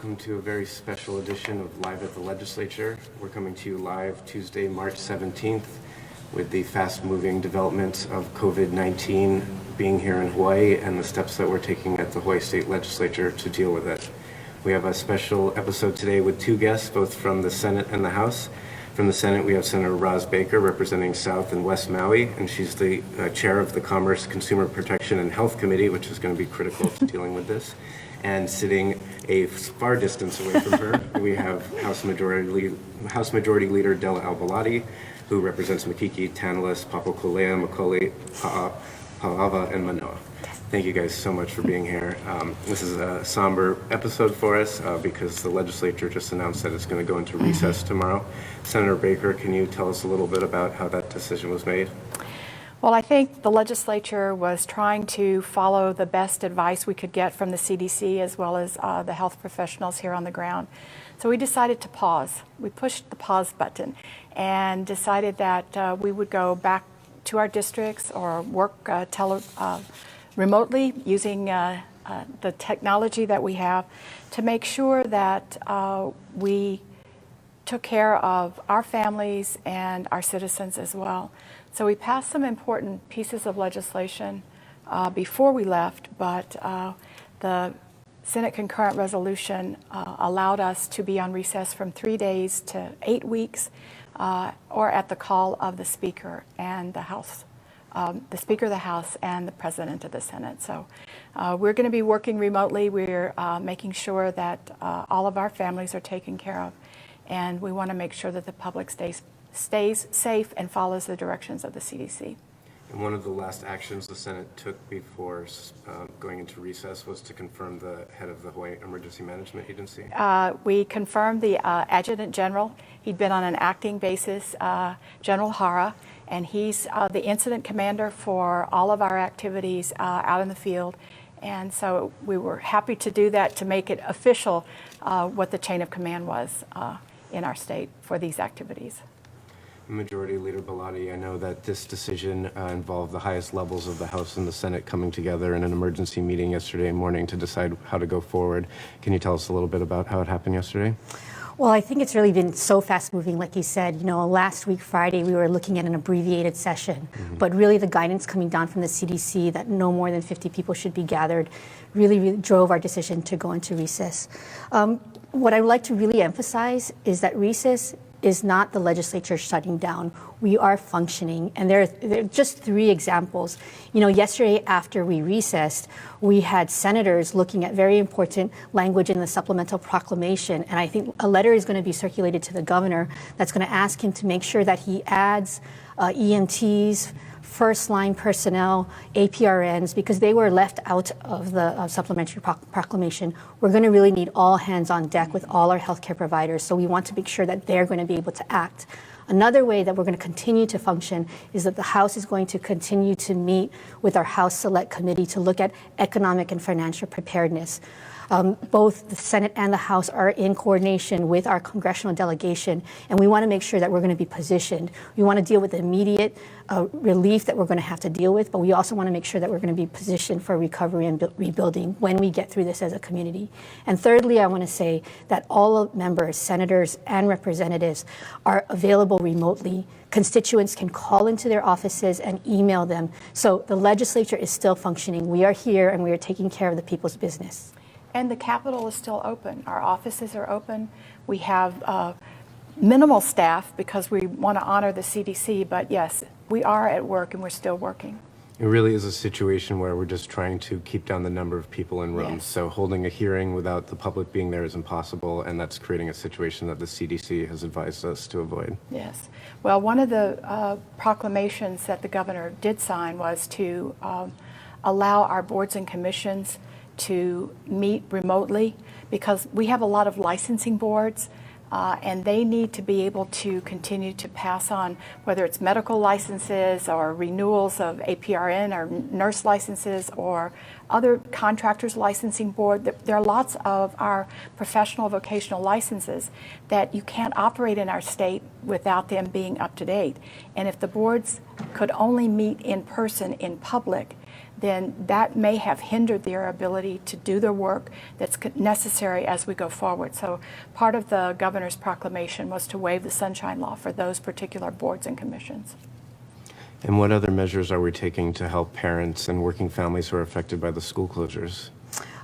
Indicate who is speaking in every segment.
Speaker 1: welcome to a very special edition of Live at the Legislature. We're coming to you live Tuesday, March 17th, with the fast-moving developments of COVID-19 being here in Hawaii and the steps that we're taking at the Hawaii State Legislature to deal with it. We have a special episode today with two guests, both from the Senate and the House. From the Senate, we have Senator Ros Baker, representing South and West Maui, and she's the chair of the Commerce, Consumer Protection, and Health Committee, which is going to be critical to dealing with this. And sitting a far distance away from her, we have House Majority Leader Della Belatti, who represents Makiki, Tantalus, Papakolea, Macaulay, Pa'ava, and Manoa. Thank you guys so much for being here. This is a somber episode for us because the legislature just announced that it's going to go into recess tomorrow. Senator Baker, can you tell us a little bit about how that decision was made?
Speaker 2: Well, I think the legislature was trying to follow the best advice we could get from the CDC as well as the health professionals here on the ground. So we decided to pause. We pushed the pause button and decided that we would go back to our districts or work remotely using the technology that we have to make sure that we took care of our families and our citizens as well. So we passed some important pieces of legislation before we left, but the Senate concurrent resolution allowed us to be on recess from 3 days to 8 weeks, or at the call of the Speaker and the House. The Speaker of the House and the President of the Senate. So we're going to be working remotely. We're making sure that all of our families are taken care of, and we want to make sure that the public stays safe and follows the directions of the CDC.
Speaker 1: And one of the last actions the Senate took before going into recess was to confirm the head of the Hawaii Emergency Management Agency.
Speaker 2: We confirmed the Adjutant General. He'd been on an acting basis, General Hara, and he's the incident commander for all of our activities out in the field. And so we were happy to do that to make it official what the chain of command was in our state for these activities.
Speaker 1: Majority Leader Belatti, I know that this decision involved the highest levels of the House and the Senate coming together in an emergency meeting yesterday morning to decide how to go forward. Can you tell us a little bit about how it happened yesterday?
Speaker 3: Well, I think it's really been so fast-moving, like you said. You know, last week, Friday, we were looking at an abbreviated session, but really the guidance coming down from the CDC that no more than 50 people should be gathered really drove our decision to go into recess. What I would like to really emphasize is that recess is not the legislature shutting down. We are functioning, and there are just 3 examples. You know, yesterday after we recessed, we had senators looking at very important language in the supplemental proclamation, and I think a letter is going to be circulated to the governor that's going to ask him to make sure that he adds EMTs, first-line personnel, APRNs, because they were left out of the supplementary proclamation. We're going to really need all hands on deck with all our healthcare providers, so we want to make sure that they're going to be able to act. Another way that we're going to continue to function is that the House is going to continue to meet with our House Select Committee to look at economic and financial preparedness. Both the Senate and the House are in coordination with our congressional delegation, and we want to make sure that we're going to be positioned. We want to deal with the immediate relief that we're going to have to deal with, but we also want to make sure that we're going to be positioned for recovery and rebuilding when we get through this as a community. And thirdly, I want to say that all members, senators, and representatives are available remotely. Constituents can call into their offices and email them. So the legislature is still functioning. We are here, and we are taking care of the people's business.
Speaker 2: And the Capitol is still open. Our offices are open. We have minimal staff because we want to honor the CDC, but yes, we are at work and we're still working.
Speaker 1: It really is a situation where we're just trying to keep down the number of people in rooms.
Speaker 2: Yes.
Speaker 1: So holding a hearing without the public being there is impossible, and that's creating a situation that the CDC has advised us to avoid.
Speaker 2: Yes. Well, one of the proclamations that the governor did sign was to allow our boards and commissions to meet remotely, because we have a lot of licensing boards and they need to be able to continue to pass on, whether it's medical licenses or renewals of APRN or nurse licenses or other contractors licensing board. There are lots of our professional vocational licenses that you can't operate in our state without them being up to date. And if the boards could only meet in person in public, then that may have hindered their ability to do the work that's necessary as we go forward. So part of the governor's proclamation was to waive the Sunshine Law for those particular boards and commissions.
Speaker 1: And what other measures are we taking to help parents and working families who are affected by the school closures?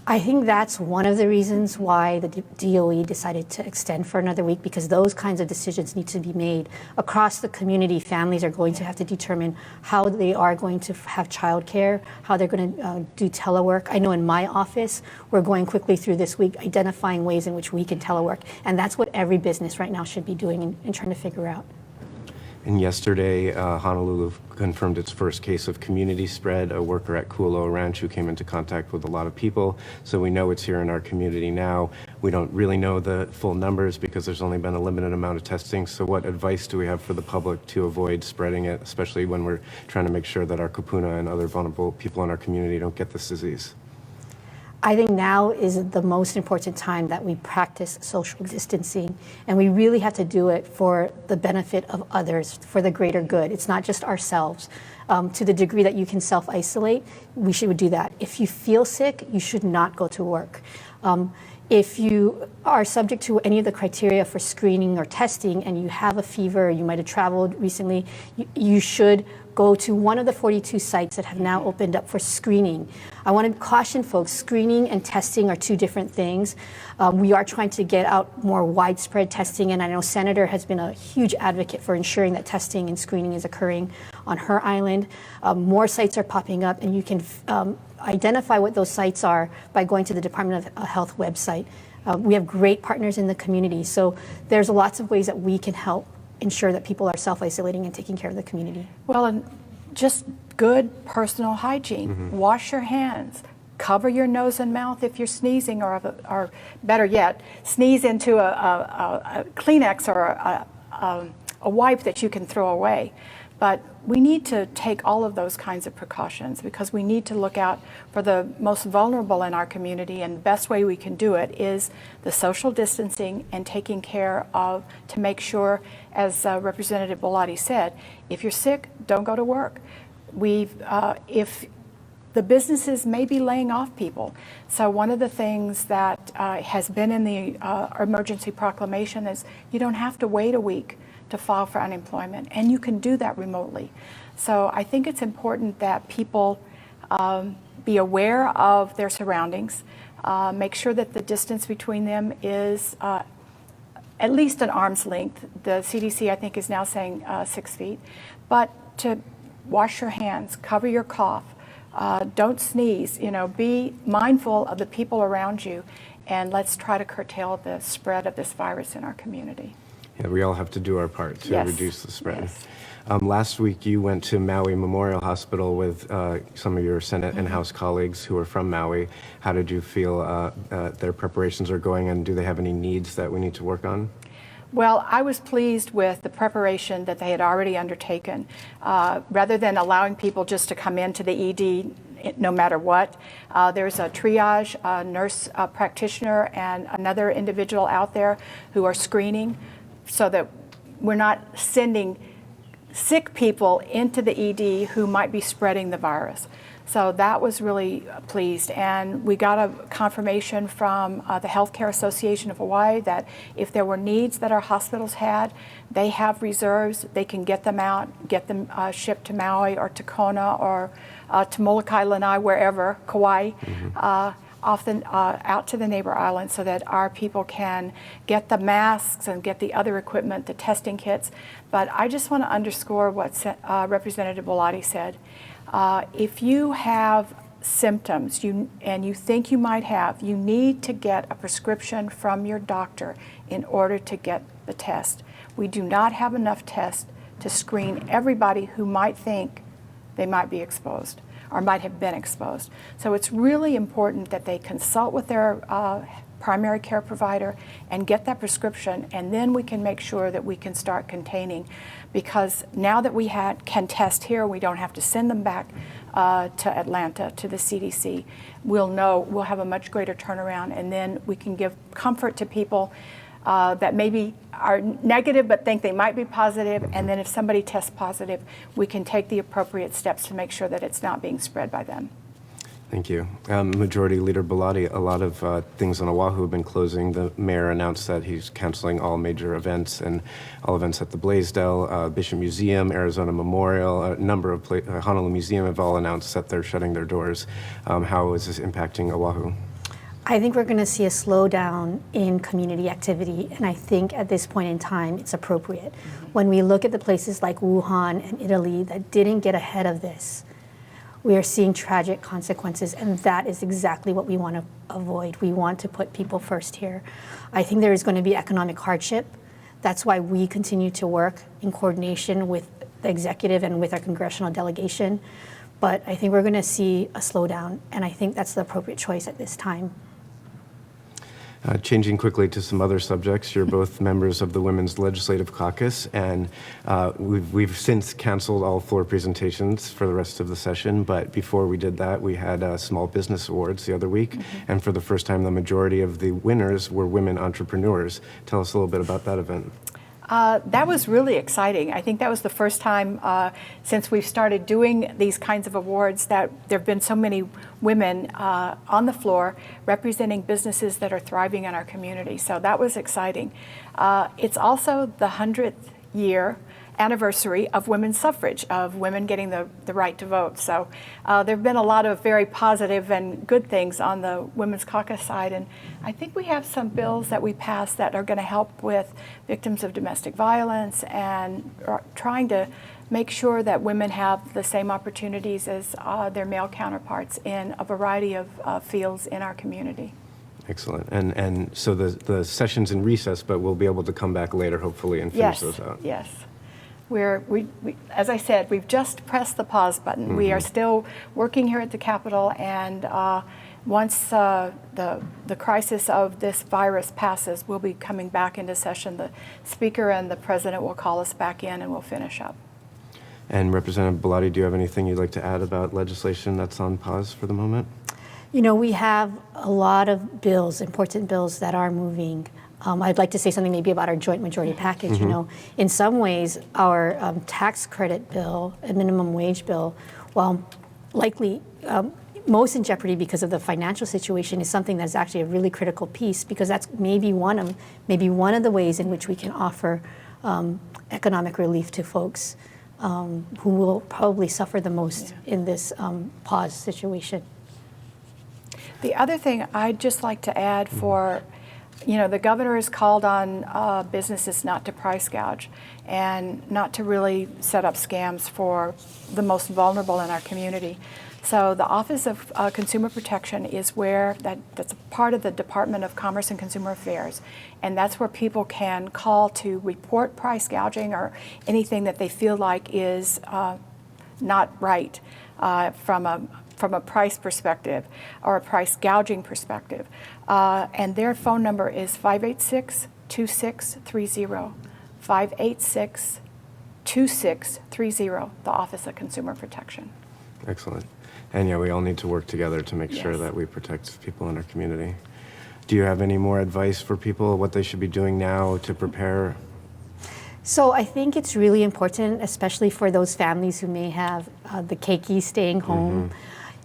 Speaker 3: I think that's one of the reasons why the DOE decided to extend for another week, because those kinds of decisions need to be made across the community. Families are going to have to determine how they are going to have childcare, how they're going to do telework. I know in my office, we're going quickly through this week, identifying ways in which we can telework. And that's what every business right now should be doing and trying to figure out.
Speaker 1: And yesterday, Honolulu confirmed its first case of community spread, a worker at Kualoa Ranch who came into contact with a lot of people. So we know it's here in our community now. We don't really know the full numbers because there's only been a limited amount of testing. So what advice do we have for the public to avoid spreading it, especially when we're trying to make sure that our kupuna and other vulnerable people in our community don't get this disease?
Speaker 3: I think now is the most important time that we practice social distancing, and we really have to do it for the benefit of others, for the greater good. It's not just ourselves. To the degree that you can self-isolate, we should do that. If you feel sick, you should not go to work. If you are subject to any of the criteria for screening or testing and you have a fever, you might have traveled recently, you should go to one of the 42 sites that have now opened up for screening. I want to caution folks, screening and testing are two different things. We are trying to get out more widespread testing, and I know Senator has been a huge advocate for ensuring that testing and screening is occurring on her island. More sites are popping up, and you can identify what those sites are by going to the Department of Health website. We have great partners in the community, so there's lots of ways that we can help ensure that people are self-isolating and taking care of the community.
Speaker 2: Well, and just good personal hygiene. Mm-hmm. Wash your hands. Cover your nose and mouth if you're sneezing, or better yet, sneeze into a Kleenex or a wipe that you can throw away. But we need to take all of those kinds of precautions because we need to look out for the most vulnerable in our community, and the best way we can do it is the social distancing and taking care of, to make sure, as Representative Belatti said, if you're sick, don't go to work. If the businesses may be laying off people. So one of the things that has been in the emergency proclamation is you don't have to wait a week to file for unemployment, and you can do that remotely. So I think it's important that people be aware of their surroundings, make sure that the distance between them is at least an arm's length. The CDC, I think, is now saying 6 feet, but to wash your hands, cover your cough, don't sneeze, be mindful of the people around you, and let's try to curtail the spread of this virus in our community.
Speaker 1: Yeah, we all have to do our part to reduce the spread.
Speaker 2: Yes.
Speaker 1: Last week, you went to Maui Memorial Hospital with some of your Senate and House colleagues who are from Maui. How did you feel their preparations are going, and do they have any needs that we need to work on?
Speaker 2: Well, I was pleased with the preparation that they had already undertaken. Rather than allowing people just to come into the ED no matter what, there's a triage, a nurse practitioner, and another individual out there who are screening, so that we're not sending sick people into the ED who might be spreading the virus. So that was really pleased. And we got a confirmation from the Healthcare Association of Hawaii that if there were needs that our hospitals had, they have reserves. They can get them out, get them shipped to Maui or to Kona or to Molokai, Lanai, wherever, Kauai. Often out to the neighbor islands, so that our people can get the masks and get the other equipment, the testing kits. But I just want to underscore what Representative Belatti said. If you have symptoms and you think you might have, you need to get a prescription from your doctor in order to get the test. We do not have enough tests to screen everybody who might think they might be exposed or might have been exposed. So it's really important that they consult with their primary care provider and get that prescription, and then we can make sure that we can start containing. Because now that we can test here, we don't have to send them back to Atlanta, to the CDC. We'll have a much greater turnaround, and then we can give comfort to people that maybe are negative but think they might be positive, and then if somebody tests positive, we can take the appropriate steps to make sure that it's not being spread by them.
Speaker 1: Thank you. Majority Leader Belatti, a lot of things on Oahu have been closing. The mayor announced that he's canceling all major events and all events at the Blaisdell, Bishop Museum, Arizona Memorial, a number of Honolulu Museum have all announced that they're shutting their doors. How is this impacting Oahu?
Speaker 3: I think we're going to see a slowdown in community activity, and I think at this point in time it's appropriate. When we look at the places like Wuhan and Italy that didn't get ahead of this, we are seeing tragic consequences, and that is exactly what we want to avoid. We want to put people first here. I think there is going to be economic hardship. That's why we continue to work in coordination with the executive and with our congressional delegation. But I think we're going to see a slowdown, and I think that's the appropriate choice at this time.
Speaker 1: Changing quickly to some other subjects, you're both members of the Women's Legislative Caucus, and we've since canceled all floor presentations for the rest of the session, but before we did that, we had Small Business Awards the other week, and for the first time, the majority of the winners were women entrepreneurs. Tell us a little bit about that event.
Speaker 2: That was really exciting. I think that was the first time since we've started doing these kinds of awards that there have been so many women on the floor representing businesses that are thriving in our community. So that was exciting. It's also the 100th year anniversary of women's suffrage, of women getting the right to vote. So there have been a lot of very positive and good things on the Women's Caucus side, and I think we have some bills that we passed that are going to help with victims of domestic violence and trying to make sure that women have the same opportunities as their male counterparts in a variety of fields in our community.
Speaker 1: Excellent. And so the session's in recess, but we'll be able to come back later, hopefully, and finish those out.
Speaker 2: Yes. As I said, we've just pressed the pause button. We are still working here at the Capitol, and once the crisis of this virus passes, we'll be coming back into session. The Speaker and the President will call us back in, and we'll finish up.
Speaker 1: And Representative Belatti, do you have anything you'd like to add about legislation that's on pause for the moment?
Speaker 3: You know, we have a lot of bills, important bills that are moving. I'd like to say something maybe about our joint majority package. You know, in some ways, our tax credit bill and minimum wage bill, while likely most in jeopardy because of the financial situation, is something that's actually a really critical piece, because that's maybe one of the ways in which we can offer economic relief to folks who will probably suffer the most in this pause situation.
Speaker 2: The other thing I'd just like to add the governor has called on businesses not to price gouge and not to really set up scams for the most vulnerable in our community. So the Office of Consumer Protection is that's part of the Department of Commerce and Consumer Affairs, and that's where people can call to report price gouging or anything that they feel like is not right from a price perspective or a price gouging perspective. And their phone number is 586-2630, 586-2630, the Office of Consumer Protection.
Speaker 1: Excellent. And yeah, we all need to work together to make sure that we protect people in our community. Do you have any more advice for people, what they should be doing now to prepare?
Speaker 3: So I think it's really important, especially for those families who may have the keiki staying home.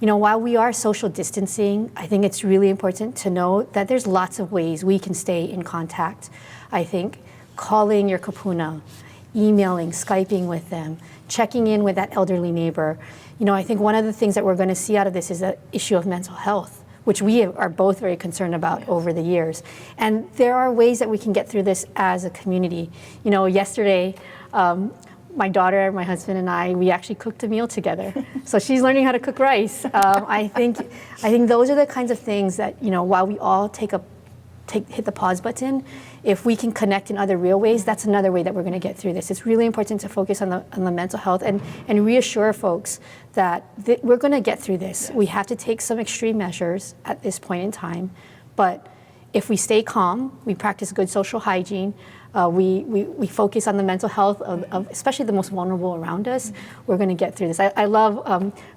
Speaker 3: You know, while we are social distancing, I think it's really important to know that there's lots of ways we can stay in contact. I think calling your kapuna, emailing, Skyping with them, checking in with that elderly neighbor. You know, I think one of the things that we're going to see out of this is the issue of mental health, which we are both very concerned about over the years. And there are ways that we can get through this as a community. You know, yesterday, my daughter, my husband, and we actually cooked a meal together. So she's learning how to cook rice. I think those are the kinds of things that, you know, while we all hit the pause button, if we can connect in other real ways, that's another way that we're going to get through this. It's really important to focus on the mental health and reassure folks that we're going to get through this. We have to take some extreme measures at this point in time, but if we stay calm, we practice good social hygiene, we focus on the mental health of especially the most vulnerable around us, we're going to get through this. I love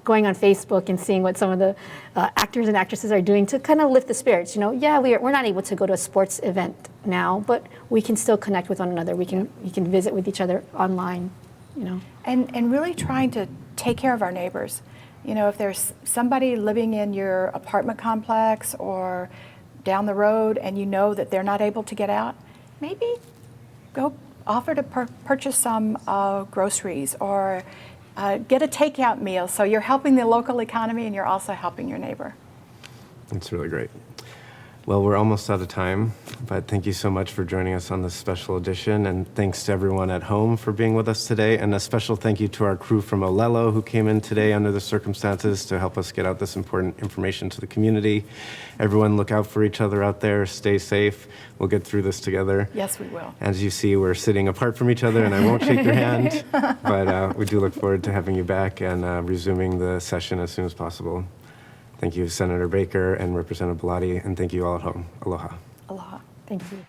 Speaker 3: going on Facebook and seeing what some of the actors and actresses are doing to kind of lift the spirits. You know, yeah, we're not able to go to a sports event now, but we can still connect with one another. We can visit with each other online, you know.
Speaker 2: And really trying to take care of our neighbors. You know, if there's somebody living in your apartment complex or down the road and you know that they're not able to get out, maybe go offer to purchase some groceries or get a takeout meal. So you're helping the local economy and you're also helping your neighbor.
Speaker 1: That's really great. Well, we're almost out of time, but thank you so much for joining us on this special edition, and thanks to everyone at home for being with us today, and a special thank you to our crew from Olelo who came in today under the circumstances to help us get out this important information to the community. Everyone look out for each other out there, stay safe, we'll get through this together.
Speaker 2: Yes, we will.
Speaker 1: As you see, we're sitting apart from each other, and I won't shake your hand, but we do look forward to having you back and resuming the session as soon as possible. Thank you, Senator Baker and Representative Belatti, and thank you all at home. Aloha.
Speaker 2: Aloha.
Speaker 3: Thank you.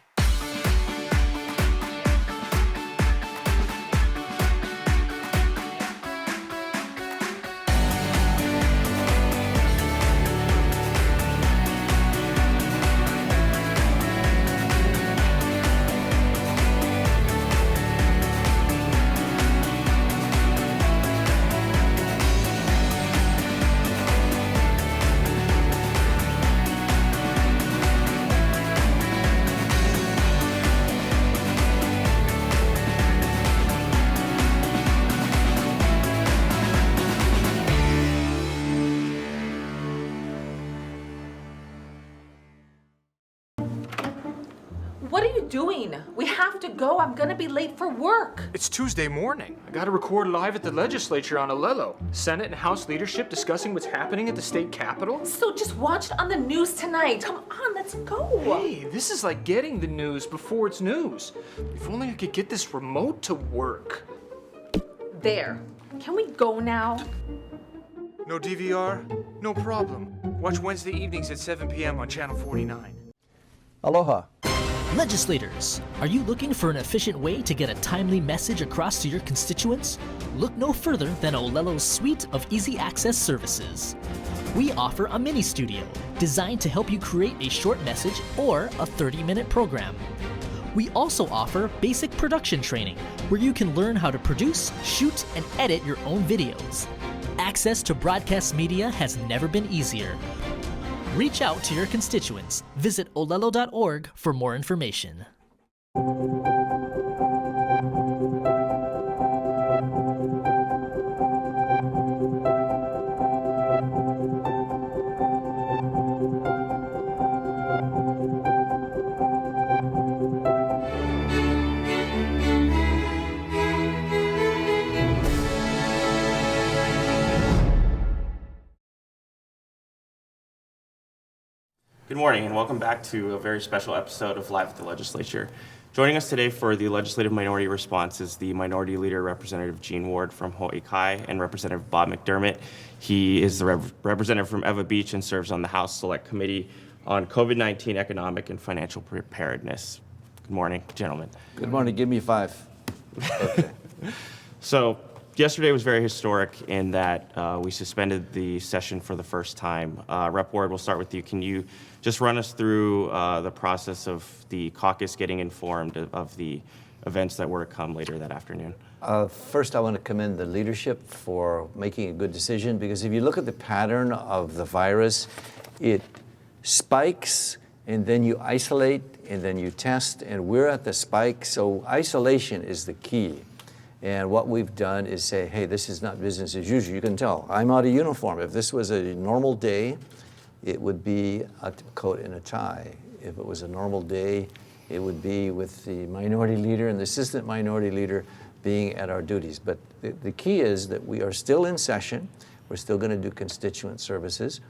Speaker 4: What are you doing? We have to go. I'm gonna be late for work.
Speaker 5: It's Tuesday morning. I gotta record live at the legislature on Olelo. Senate and House leadership discussing what's happening at the state capitol.
Speaker 4: So just watch it on the news tonight. Come on, let's go.
Speaker 5: Hey, this is like getting the news before it's news. If only I could get this remote to work.
Speaker 4: There. Can we go now?
Speaker 5: No DVR? No problem. Watch Wednesday evenings at 7 p.m. on Channel 49.
Speaker 6: Aloha.
Speaker 7: Legislators, are you looking for an efficient way to get a timely message across to your constituents? Look no further than Olelo's suite of easy access services. We offer a mini studio designed to help you create a short message or a 30-minute program. We also offer basic production training where you can learn how to produce, shoot, and edit your own videos. Access to broadcast media has never been easier. Reach out to your constituents. Visit olelo.org for more information.
Speaker 8: Good morning and welcome back to a very special episode of Live at the Legislature. Joining us today for the Legislative Minority Response is the Minority Leader, Representative Gene Ward from Hawaii Kai, and Representative Bob McDermott. He is the representative from Ewa Beach and serves on the House Select Committee on COVID-19 Economic and Financial Preparedness. Good morning, gentlemen.
Speaker 6: Good morning. Give me 5. Okay.
Speaker 8: So, yesterday was very historic in that we suspended the session for the first time. Rep. Ward, we'll start with you. Can you just run us through the process of the caucus getting informed of the events that were to come later that afternoon?
Speaker 6: First, I want to commend the leadership for making a good decision, because if you look at the pattern of the virus, it spikes and then you isolate and then you test, and we're at the spike, so isolation is the key. And what we've done is say, hey, this is not business as usual. You can tell, I'm out of uniform. If this was a normal day, it would be a coat and a tie. If it was a normal day, it would be with the minority leader and the assistant minority leader being at our duties. But the key is that we are still in session. We're still going to do constituent services.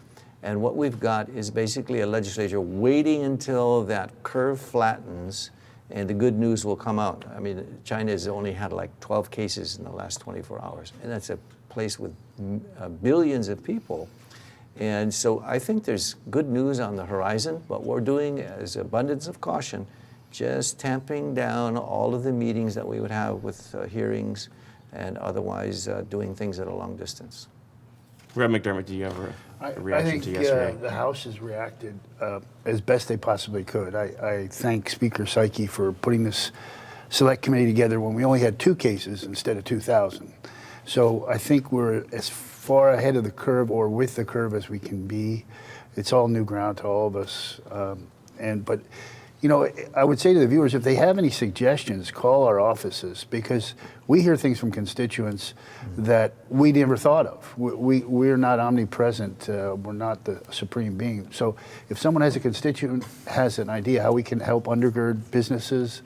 Speaker 6: And what we've got is basically a legislature waiting until that curve flattens and the good news will come out. I mean, China has only had like 12 cases in the last 24 hours. And that's a place with billions of people. And so I think there's good news on the horizon. What we're doing is abundance of caution, just tamping down all of the meetings that we would have with hearings and otherwise doing things at a long distance.
Speaker 8: Rep. McDermott, do you have a reaction to yesterday?
Speaker 9: I think the House has reacted as best they possibly could. I thank Speaker Psyche for putting this select committee together when we only had 2 cases instead of 2,000. So I think we're as far ahead of the curve or with the curve as we can be. It's all new ground to all of us. But you know, I would say to the viewers, if they have any suggestions, call our offices, because we hear things from constituents that we never thought of. We're not omnipresent. We're not the supreme being. So if someone has a constituent, has an idea how we can help undergird businesses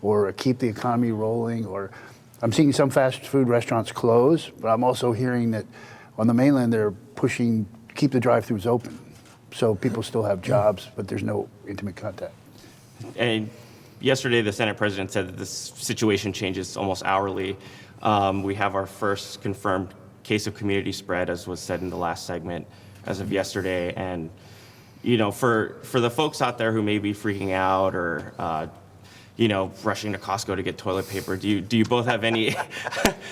Speaker 9: or keep the economy rolling, or I'm seeing some fast food restaurants close, but I'm also hearing that on the mainland they're pushing, keep the drive-thrus open. So people still have jobs, but there's no intimate contact.
Speaker 8: And yesterday, the Senate president said that this situation changes almost hourly. We have our first confirmed case of community spread, as was said in the last segment, as of yesterday. And you know, for the folks out there who may be freaking out or you know, rushing to Costco to get toilet paper, do you both have any?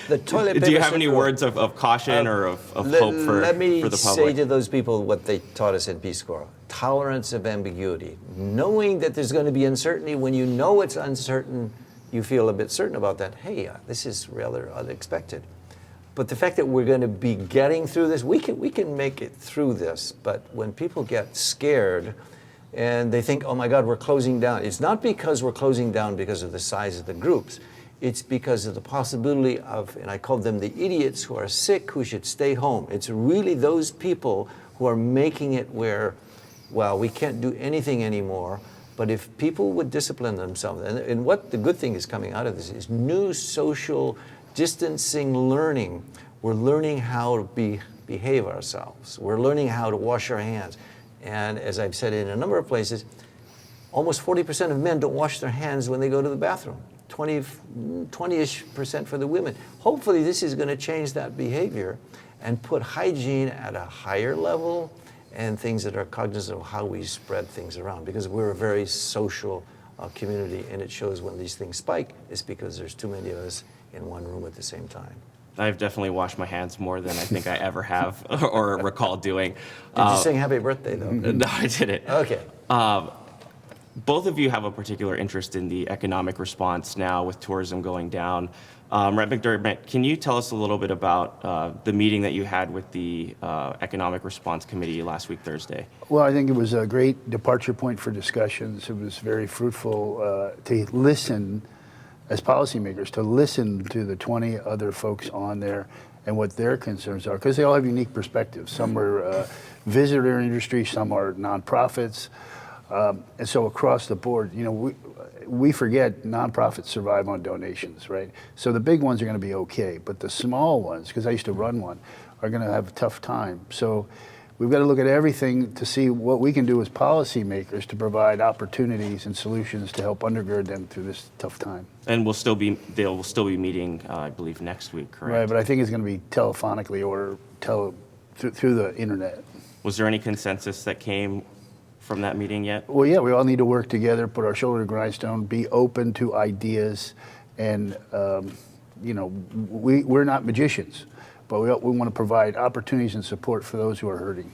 Speaker 6: The toilet paper.
Speaker 8: Do you have any words of caution or of hope for the public?
Speaker 6: Let me say to those people what they taught us in Peace Corps: tolerance of ambiguity, knowing that there's going to be uncertainty. When you know it's uncertain, you feel a bit certain about that. Hey, this is rather unexpected. But the fact that we're going to be getting through this, we can make it through this. But when people get scared and they think, oh my God, we're closing down, it's not because we're closing down because of the size of the groups. It's because of the possibility of, and I call them the idiots who are sick, who should stay home. It's really those people who are making it where, well, we can't do anything anymore. But if people would discipline themselves, and what the good thing is coming out of this is new social distancing learning. We're learning how to behave ourselves. We're learning how to wash our hands. And as I've said in a number of places, almost 40% of men don't wash their hands when they go to the bathroom. 20-ish% for the women. Hopefully this is going to change that behavior and put hygiene at a higher level and things that are cognizant of how we spread things around, because we're a very social community, and it shows when these things spike, it's because there's too many of us in one room at the same time.
Speaker 8: I've definitely washed my hands more than I think I ever have or recall doing.
Speaker 6: Did you sing happy birthday, though?
Speaker 8: No, I didn't.
Speaker 6: Okay.
Speaker 8: Both of you have a particular interest in the economic response now with tourism going down. Rep. McDermott, can you tell us a little bit about the meeting that you had with the Economic Response Committee last week, Thursday?
Speaker 9: Well, I think it was a great departure point for discussions. It was very fruitful to listen as policymakers, to listen to the 20 other folks on there and what their concerns are, because they all have unique perspectives. Some are visitor industry, some are nonprofits. And so across the board, you know, we forget nonprofits survive on donations, right? So the big ones are going to be okay, but the small ones, because I used to run one, are going to have a tough time. So we've got to look at everything to see what we can do as policymakers to provide opportunities and solutions to help undergird them through this tough time.
Speaker 8: And they'll still be meeting, I believe, next week, correct?
Speaker 9: Right, but I think it's going to be telephonically or through the internet.
Speaker 8: Was there any consensus that came from that meeting yet?
Speaker 9: Well, yeah, we all need to work together, put our shoulder to the grindstone, be open to ideas, and you know, we're not magicians, but we want to provide opportunities and support for those who are hurting.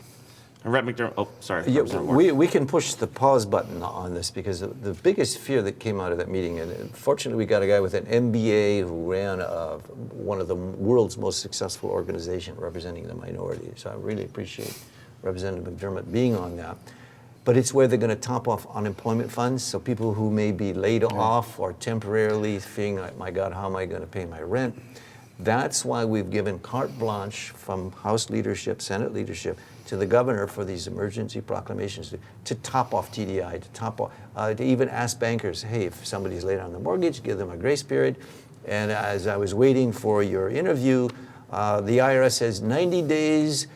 Speaker 8: And Rep. McDermott, oh, sorry.
Speaker 6: Yeah, we can push the pause button on this, because the biggest fear that came out of that meeting, and fortunately we got a guy with an MBA who ran one of the world's most successful organizations representing the minority. So I really appreciate Representative McDermott being on that. But it's where they're going to top off unemployment funds, so people who may be laid off or temporarily feeling like, my God, how am I going to pay my rent? That's why we've given carte blanche from House leadership, Senate leadership, to the governor for these emergency proclamations to top off TDI, to top off, to even ask bankers, hey, if somebody's late on the mortgage, give them a grace period. And as I was waiting for your interview, the IRS says 90 days,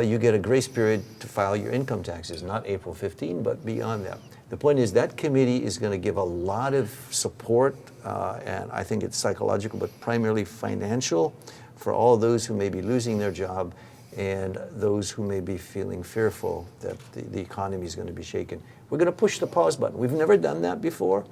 Speaker 6: you get a grace period to file your income taxes, not April 15, but beyond that. The point is that committee is going to give a lot of support, and I think it's psychological, but primarily financial, for all those who may be losing their job and those who may be feeling fearful that the economy is going to be shaken. We're going to push the pause button. We've never done that before,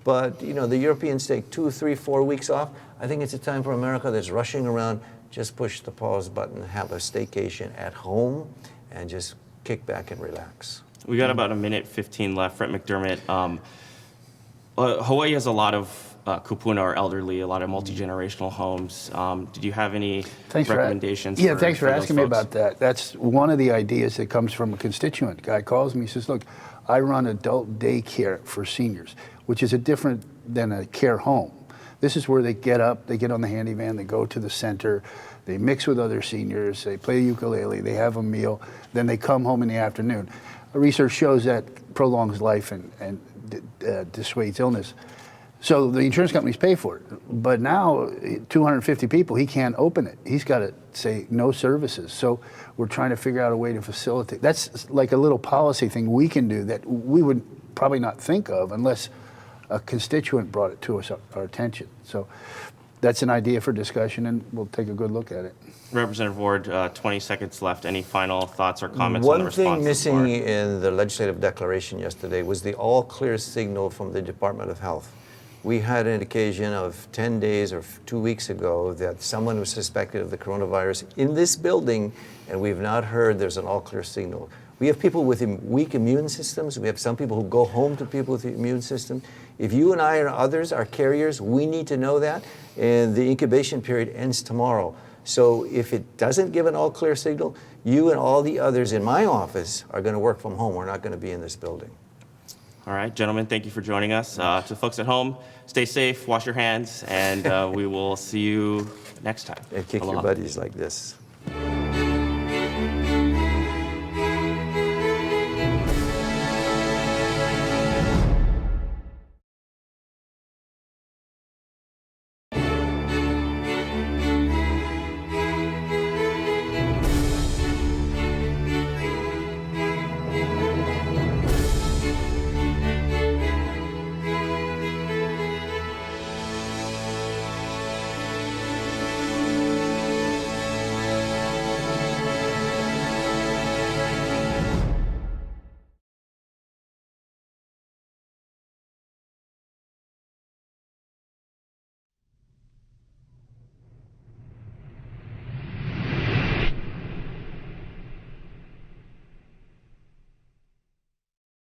Speaker 6: but you know, the Europeans take 2, 3, 4 weeks off. I think it's a time for America that's rushing around. Just push the pause button, have a staycation at home, and just kick back and relax.
Speaker 8: We got about a minute 15 left. Rep. McDermott, Hawaii has a lot of kupuna or elderly, a lot of multi-generational homes. Did you have any recommendations?
Speaker 9: Thanks for
Speaker 8: those
Speaker 9: asking me
Speaker 8: folks?
Speaker 9: about that. That's one of the ideas that comes from a constituent. Guy calls me, he says, look, I run adult daycare for seniors, which is different than a care home. This is where they get up, they get on the handy van, they go to the center, they mix with other seniors, they play ukulele, they have a meal, then they come home in the afternoon. Research shows that prolongs life and dissuades illness. So the insurance companies pay for it. But now, 250 people, he can't open it. He's got to say no services. So we're trying to figure out a way to facilitate. That's like a little policy thing we can do that we would probably not think of unless a constituent brought it to us, our attention. So that's an idea for discussion, and we'll take a good look at it.
Speaker 8: Representative Ward, 20 seconds left. Any final thoughts or comments on the
Speaker 6: One
Speaker 8: response?
Speaker 6: thing missing in the legislative declaration yesterday was the all-clear signal from the Department of Health. We had an occasion of 10 days or 2 weeks ago that someone was suspected of the coronavirus in this building, and we've not heard there's an all-clear signal. We have people with weak immune systems. We have some people who go home to people with the immune system. If you and I and others are carriers, we need to know that, and the incubation period ends tomorrow. So if it doesn't give an all-clear signal, you and all the others in my office are going to work from home. We're not going to be in this building.
Speaker 8: All right, gentlemen, thank you for joining us. To folks at home, stay safe, wash your hands, and we will see you next time.
Speaker 6: And kick your buddies like this.